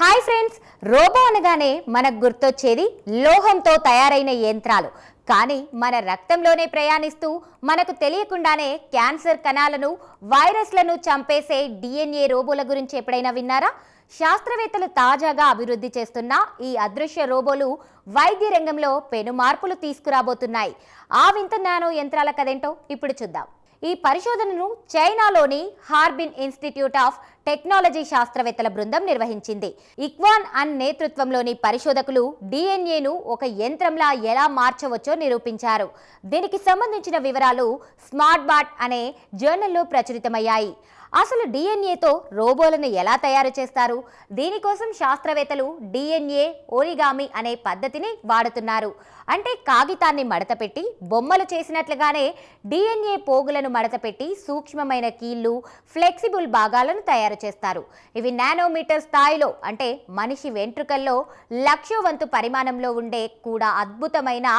Hi friends, robo అనగానే మనకు గుర్తొచ్చేది లోహంతో తయారైన యంత్రాలు. కానీ మన రక్తంలోనే ప్రయాణిస్తూ మనకు తెలియకుండానే క్యాన్సర్ కణాలను, వైరస్లను చంపేసే డిఎన్ఏ రోబోల గురించి ఎప్పుడైనా విన్నారా? శాస్త్రవేత్తలు తాజాగా అభివృద్ధి చేస్తున్న ఈ అదృశ్య రోబోలు వైద్య రంగంలో పెను మార్పులు తీసుకురాబోతున్నాయి. ఆ వింత నానో యంత్రాల కథేంటో ఇప్పుడు చూద్దాం. ఈ పరిశోధనను చైనాలోని హార్బిన్ ఇన్స్టిట్యూట్ ఆఫ్ టెక్నాలజీ శాస్త్రవేత్తల బృందం నిర్వహించింది. ఇక్వాన్ అన్ నేతృత్వంలోని పరిశోధకులు డిఎన్ఏను ఒక యంత్రంలా ఎలా మార్చవచ్చో నిరూపించారు. దీనికి సంబంధించిన వివరాలు స్మార్ట్ బాట్ అనే జర్నల్లో ప్రచురితమయ్యాయి. అసలు డిఎన్ఏతో రోబోలను ఎలా తయారు చేస్తారు? దీనికోసం శాస్త్రవేత్తలు డిఎన్ఏ ఓరిగామి అనే పద్ధతిని వాడుతున్నారు. అంటే కాగితాన్ని మడతపెట్టి బొమ్మలు చేసినట్లుగానే డిఎన్ఏ పోగులను మడతపెట్టి సూక్ష్మమైన కీళ్లు, ఫ్లెక్సిబుల్ భాగాలను తయారు చేస్తారు. ఇవి నానోమీటర్ స్థాయిలో, అంటే మనిషి వెంట్రుకల్లో 1,00,000 వంతు పరిమాణంలో ఉండే కూడా అద్భుతమైన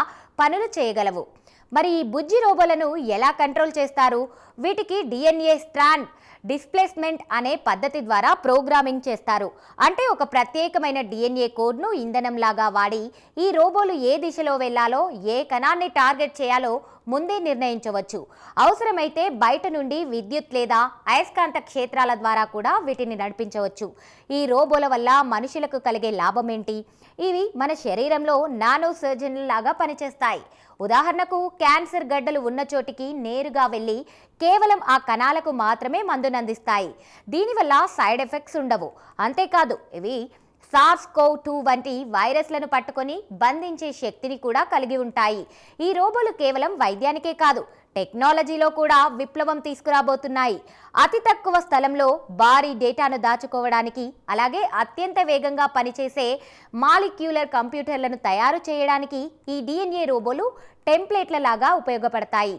పనులు చేయగలవు. మరి ఈ బుజ్జి రోబోలను ఎలా కంట్రోల్ చేస్తారు? వీటికి డిఎన్ఏ స్ట్రాండ్ డిస్ప్లేస్మెంట్ అనే పద్ధతి ద్వారా ప్రోగ్రామింగ్ చేస్తారు. అంటే ఒక ప్రత్యేకమైన డిఎన్ఏ కోడ్ను ఇంధనంలాగా వాడి ఈ రోబోలు ఏ దిశలో వెళ్లాలో, ఏ కణాన్ని టార్గెట్ చేయాలో ముందే నిర్ణయించవచ్చు. అవసరమైతే బయట నుండి విద్యుత్ లేదా అయస్కాంత క్షేత్రాల ద్వారా కూడా వీటిని నడిపించవచ్చు. ఈ రోబోల వల్ల మనుషులకు కలిగే లాభం ఏంటి? ఇవి మన శరీరంలో నానో సర్జన్ల లాగా పనిచేస్తాయి. ఉదాహరణకు క్యాన్సర్ గడ్డలు ఉన్న చోటికి నేరుగా వెళ్ళి కేవలం ఆ కణాలకు మాత్రమే మందునందిస్తాయి. దీనివల్ల సైడ్ ఎఫెక్ట్స్ ఉండవు. అంతేకాదు, ఇవి SARS-CoV-2 వంటి వైరస్లను పట్టుకొని బంధించే శక్తిని కూడా కలిగి ఉంటాయి. ఈ రోబోలు కేవలం వైద్యానికే కాదు, టెక్నాలజీలో కూడా విప్లవం తీసుకురాబోతున్నాయి. అతి తక్కువ స్థలంలో భారీ డేటాను దాచుకోవడానికి, అలాగే అత్యంత వేగంగా పనిచేసే మాలిక్యూలర్ కంప్యూటర్లను తయారు చేయడానికి ఈ డిఎన్ఏ రోబోలు టెంప్లేట్ల లాగా ఉపయోగపడతాయి.